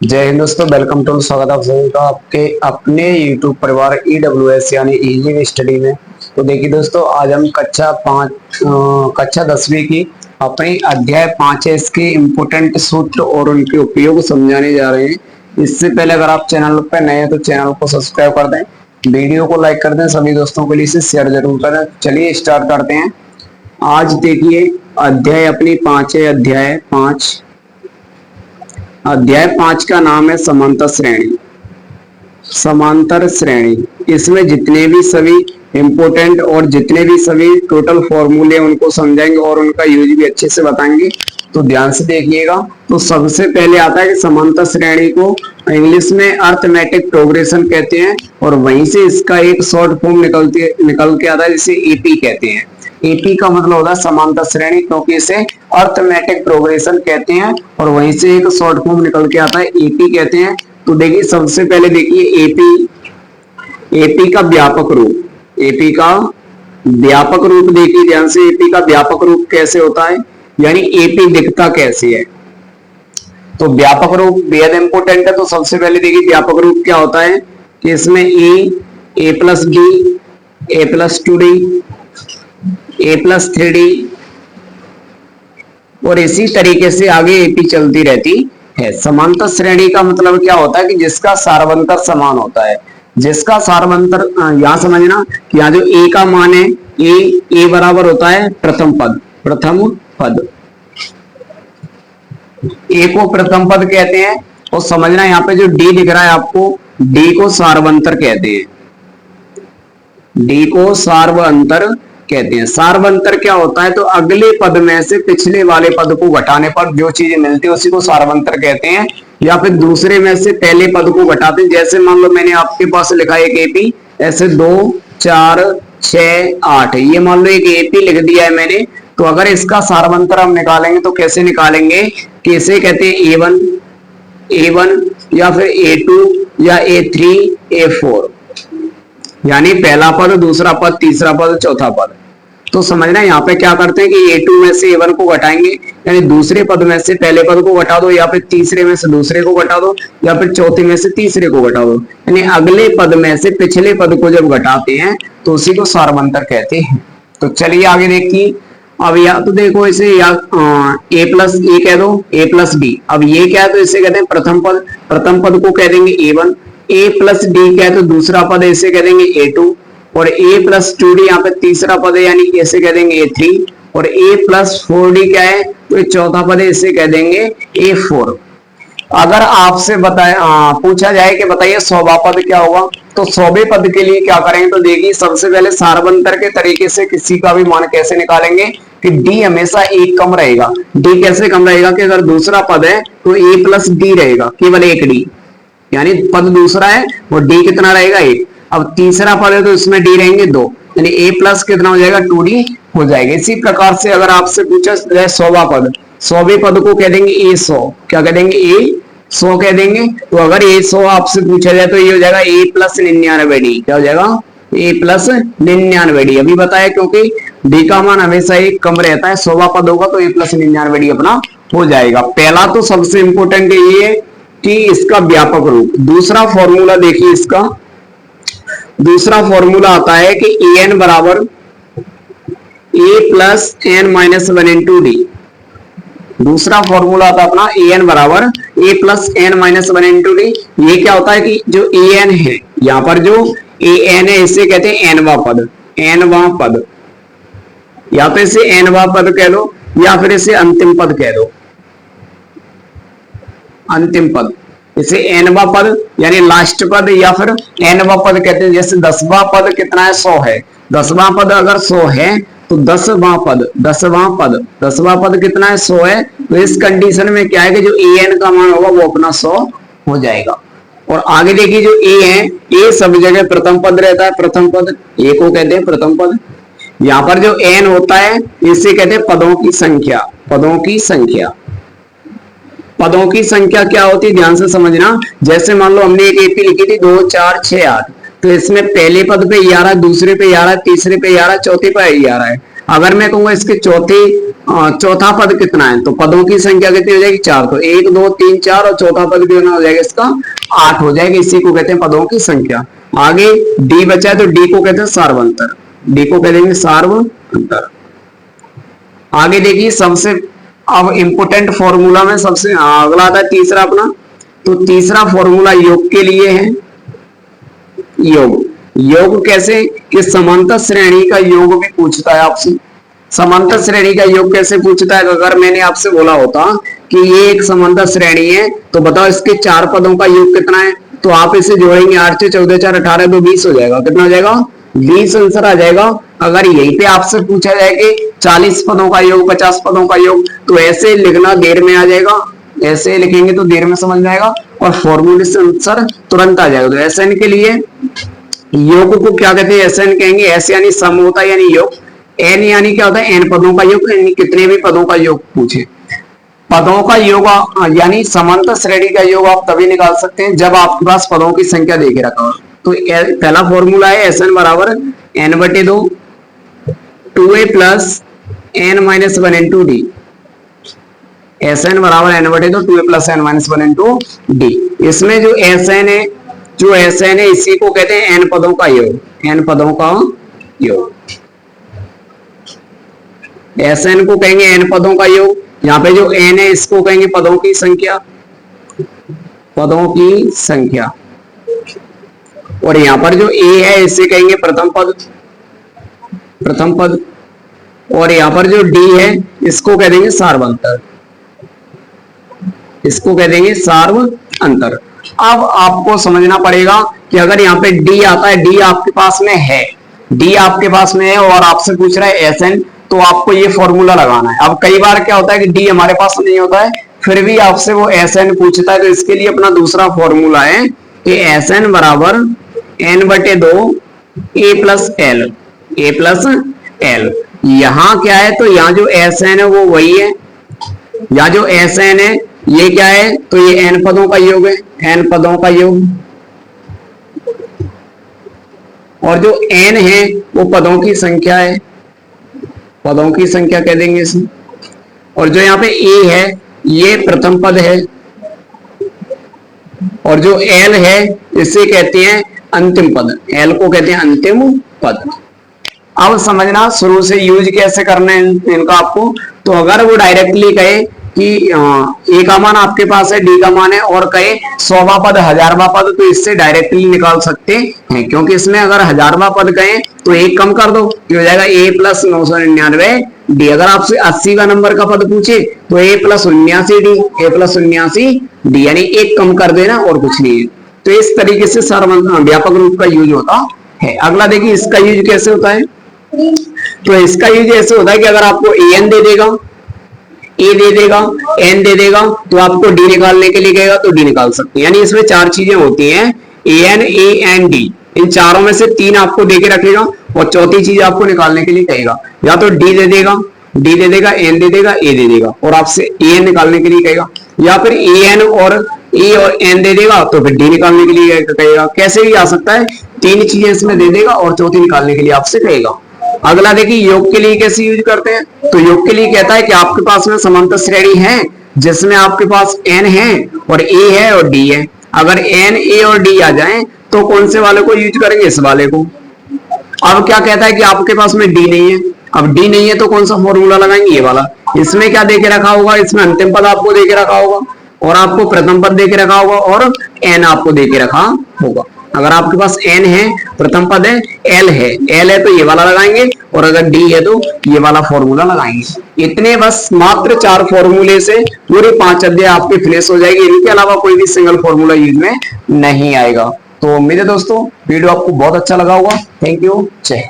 जय हिंद दोस्तों, welcome to स्वागत आप सभी का आपके अपने YouTube परिवार EWS यानी इजी स्टडी में। तो देखिए दोस्तों, आज हम कक्षा 10वीं की अपनी अध्याय 5 है, इसके इम्पोर्टेंट सूत्र और उनके उपयोग समझाने जा रहे हैं। इससे पहले अगर आप चैनल पर नए हैं तो चैनल को सब्सक्राइब कर दें, वीडियो को लाइक कर दें, सभी दोस्तों के लिए इसे शेयर जरूर करें। चलिए स्टार्ट करते हैं। आज देखिए अध्याय अपनी 5 है, अध्याय 5 का नाम है समांतर श्रेणी। समांतर श्रेणी इसमें जितने भी सभी इंपोर्टेंट और जितने भी सभी टोटल फॉर्मूले उनको समझाएंगे और उनका यूज भी अच्छे से बताएंगे, तो ध्यान से देखिएगा। तो सबसे पहले आता है कि समांतर श्रेणी को इंग्लिश में अर्थमेटिक प्रोग्रेशन कहते हैं और वहीं से इसका एक शॉर्ट फॉर्म निकल के आता है जिसे एपी कहते हैं। एपी का मतलब होता है समांतर श्रेणी, क्योंकि इसे अर्थमेटिक प्रोग्रेशन कहते हैं और वहीं से एक शॉर्ट फॉर्म निकल के आता है, एपी कहते हैं। तो देखिए सबसे पहले देखिए एपी का व्यापक रूप, एपी का व्यापक रूप देखिए ध्यान से। एपी का व्यापक रूप कैसे होता है, यानी एपी दिखता कैसे है। तो व्यापक रूप बेहद इंपोर्टेंट है। तो सबसे पहले देखिए व्यापक रूप क्या होता है कि इसमें ए प्लस डी, ए प्लस 2d, ए प्लस 3d और इसी तरीके से आगे एपी चलती रहती है। समांतर श्रेणी का मतलब क्या होता है कि जिसका सार्वंतर समान होता है। जिसका सार्वंतर यहां समझना कि यहाँ जो ए का मान है, ए बराबर होता है प्रथम पद। ए को प्रथम पद कहते हैं और समझना यहाँ पे जो डी दिख रहा है आपको, डी को सार्वंतर कहते हैं। डी को सार्वंतर कहते हैं। सार्वंतर क्या होता है, तो अगले पद में से पिछले वाले पद को घटाने पर जो चीज मिलती है उसी को सार्वंतर कहते हैं, या फिर दूसरे में से पहले पद को घटाते हैं। जैसे मान लो मैंने आपके पास लिखा है एक एपी, ऐसे 2 4 6 8, ये मान लो एक एपी लिख दिया है मैंने। तो अगर इसका सार्वंतर हम निकालेंगे तो कैसे निकालेंगे कि इसे कहते हैं A1 या फिर A2 या A3 A4, यानी पहला पद, दूसरा पद, तीसरा पद, चौथा पद। तो समझना यहाँ पे क्या करते हैं कि A2 में से A1 को घटाएंगे, यानी दूसरे पद में से पहले पद को घटा दो, या फिर तीसरे में से दूसरे को घटा दो, या फिर चौथे में से तीसरे को घटा दो। यानी अगले पद में से पिछले पद को जब घटाते हैं तो उसी को सार्वंतर कहते हैं। तो चलिए आगे देखिए। अब या तो देखो इसे या ए प्लस ए कह दो, ए प्लस डी। अब ये क्या है, तो इसे कहते हैं प्रथम पद। प्रथम पद को कह देंगे A1। ए प्लस डी क्या है, तो दूसरा पद इसे कह देंगे A2। और ए प्लस 2d यहाँ पे तीसरा पद है, यानी इसे कह देंगे A3। और ए प्लस 4d क्या है, तो चौथा पद है, इसे कह देंगे A4। अगर आपसे पूछा जाए कि बताइए 100वां पद क्या होगा, तो 100वें पद के लिए क्या करेंगे, तो देखिए सबसे पहले सार्वंतर के तरीके से किसी का भी मान कैसे निकालेंगे कि डी हमेशा एक कम रहेगा। डी कैसे कम रहेगा कि अगर दूसरा पद है तो ए प्लस डी रहेगा, केवल एक डी, यानी पद दूसरा है और डी कितना रहेगा 1। अब तीसरा पद है तो इसमें डी रहेंगे 2, यानी ए प्लस कितना हो जाएगा 2d हो जाएगा। इसी प्रकार से अगर आपसे पूछा जाए 100वां पद, 100वें पद को कह देंगे A100। क्या कह देंगे, A100 कह देंगे। तो अगर A100 आपसे पूछा जाए तो ये हो जाएगा A प्लस 99d। क्या हो जाएगा, A प्लस 99d। अभी बताया क्योंकि डी का मान हमेशा एक कम रहता है, 100वां पद होगा तो A प्लस 99d अपना हो जाएगा। पहला तो सबसे इंपोर्टेंट ये है कि इसका व्यापक रूप। दूसरा फॉर्मूला देखिए, इसका दूसरा फॉर्मूला आता है कि an बराबर a plus n minus 1 into D. दूसरा फॉर्मूला आता है अपना an बराबर a plus n minus 1 into D. ये क्या होता है कि जो an है, यहाँ पर जो an है इसे कहते हैं nवां पद, या तो इसे nवां पद कह लो या फिर इसे अंतिम पद कह दो। अंतिम पद इसे nवां पद यानी लास्ट पद या फिर nवां पद कहते हैं। जैसे 10वां पद कितना है, 100 है। 10वां पद अगर 100 है तो 10वां पद कितना है, 100 है। तो इस कंडीशन में क्या है कि जो an का मान होगा वो अपना 100 हो जाएगा। और आगे देखिए जो a है, a सब जगह प्रथम पद रहता है। प्रथम पद a को कहते हैं प्रथम पद। यहाँ पर जो n होता है इसे कहते हैं पदों की संख्या। पदों की संख्या क्या होती है, ध्यान से समझना। जैसे मान लो हमने एक एपी लिखी थी 2 4 6 8, तो इसमें पहले पद पे 11, दूसरे पे 11, तीसरे पे 11, चौथे पे 11 है। अगर मैं कहूंगा इसके चौथे चौथा पद कितना है, तो पदों की संख्या कितनी हो जाएगी 4, तो 1 2 3 4 और चौथा पद कितना हो जाएगा इसका 8 हो जाएगा। इसी को कहते हैं पदों की संख्या। आगे डी बचा है तो डी को कहते हैं सार्वंतर, डी को कह देंगे सार्वंतर। आगे देखिए सबसे अब इंपोर्टेंट फॉर्मूला में सबसे अगला आता है तीसरा अपना, तो तीसरा फॉर्मूला योग के लिए है। योग, योग कैसे कि समांतर श्रेणी का योग भी पूछता है आपसे। समांतर श्रेणी का योग कैसे पूछता है, अगर मैंने आपसे बोला होता कि ये एक समांतर श्रेणी है तो बताओ इसके 4 पदों का योग कितना है, तो आप इसे जोड़ेंगे 8 से 14 4 18 तो 20 हो जाएगा। कितना हो जाएगा 20 आंसर आ जाएगा। अगर यहीं पे आपसे पूछा जाए कि 40 पदों का योग 50 पदों का योग, तो ऐसे लिखना देर में आ जाएगा, ऐसे लिखेंगे तो देर में समझ में आएगा और फॉर्मूले से आंसर तुरंत आ जाएगा। तो एसएन के लिए योग को क्या कहते हैं, एसएन कहेंगे। एस यानी सम होता है यानी योग, एन यानी क्या होता है एन पदों का योग, यानी कितने भी पदों का योग पूछे। पदों का योग यानी समांतर श्रेणी का योग आप तभी निकाल सकते हैं जब आपके पास पदों की संख्या दे के रखा हो। तो पहला फॉर्मूला है एस एन बराबर एन बटे 2 2a plus n minus 1 into d. S n बराबर एन बटे 2 2a plus n minus 1 into d. इसमें जो एस एन है, जो एस एन है इसी को कहते हैं एन पदों का योग, एन पदों का योग। एस एन को कहेंगे एन पदों का योग। यहाँ पे जो एन है इसको कहेंगे पदों की संख्या, पदों की संख्या। और यहाँ पर जो ए है इसे कहेंगे प्रथम पद, प्रथम पद। और यहाँ पर जो डी है इसको कह देंगे सार्वंतर, इसको कह देंगे सार्वंतर। अब आपको समझना पड़ेगा कि अगर यहाँ पे डी आता है, डी आपके पास में है, डी आपके पास में है और आपसे पूछ रहा है एस एन, तो आपको ये फॉर्मूला लगाना है। अब कई बार क्या होता है कि डी हमारे पास नहीं होता है, फिर भी आपसे वो एस एन पूछता है, तो इसके लिए अपना दूसरा फॉर्मूला है कि एस एन बराबर एन बटे 2 ए प्लस एल, ए प्लस एल। यहाँ क्या है, तो यहाँ जो एस एन है वो वही है, यहाँ जो एस एन है ये क्या है, तो ये एन पदों का योग है, एन पदों का योग। और जो एन है वो पदों की संख्या है, पदों की संख्या कह देंगे इसे। और जो यहाँ पे ए है ये प्रथम पद है, और जो एल है इसे कहते हैं अंतिम पद, एल को कहते हैं अंतिम पद। अब समझना शुरू से यूज कैसे करना है इनका आपको। तो अगर वो डायरेक्टली कहे कि ए का मान आपके पास है, डी का मान है, और कहे 100वां पद 1000वां पद, तो इससे डायरेक्टली निकाल सकते हैं, क्योंकि इसमें अगर 1000वां पद कहें तो एक कम कर दो, ये हो जाएगा ए प्लस 999 डी। अगर आपसे 80वां नंबर का पद पूछे तो ए प्लस 79 डी, ए प्लस 79 डी, यानी एक कम कर देना और कुछ नहीं है। तो इस तरीके से व्यापक रूप का यूज होता है। अगला देखिए इसका यूज कैसे होता है। तो इसका यूज ऐसे होता है कि अगर आपको ए एन दे देगा, ए दे देगा, एन दे देगा, तो आपको डी निकालने के लिए कहेगा तो डी निकाल सकते हैं। यानी इसमें 4 चीजें होती हैं, A N A N D, इन चारों में से 3 आपको दे के रखेगा और चौथी चीज आपको निकालने के लिए कहेगा। या तो डी दे देगा, डी दे देगा, एन दे देगा, ए दे देगा, और आपसे ए एन निकालने के लिए कहेगा। या फिर ए एन और ए और एन दे देगा तो फिर डी निकालने के लिए कहेगा। कैसे भी आ सकता है, 3 चीजें इसमें दे देगा और चौथी निकालने के लिए आपसे कहेगा। अगला देखिए योग के लिए कैसे यूज करते हैं। तो योग के लिए कहता है कि आपके पास में समांतर श्रेणी है जिसमें आपके पास एन है और ए है और डी है। अगर एन ए और डी आ जाएं तो कौन से वाले को यूज करेंगे, इस वाले को। अब क्या कहता है कि आपके पास में डी नहीं है, अब डी नहीं है तो कौन सा फॉर्मूला लगाएंगे, ये वाला। इसमें क्या देके रखा होगा, इसमें अंतिम पद आपको देके रखा होगा और आपको प्रथम पद देके रखा होगा और एन आपको देके रखा होगा। अगर आपके पास एन है, प्रथम पद है, एल है तो ये वाला लगाएंगे, और अगर डी है तो ये वाला फॉर्मूला लगाएंगे। इतने बस मात्र 4 फॉर्मूले से पूरे 5 अध्याय आपके फिनिश हो जाएगी। इनके अलावा कोई भी सिंगल फॉर्मूला यूज में नहीं आएगा। तो उम्मीद है दोस्तों वीडियो आपको बहुत अच्छा लगा होगा। थैंक यू, जय।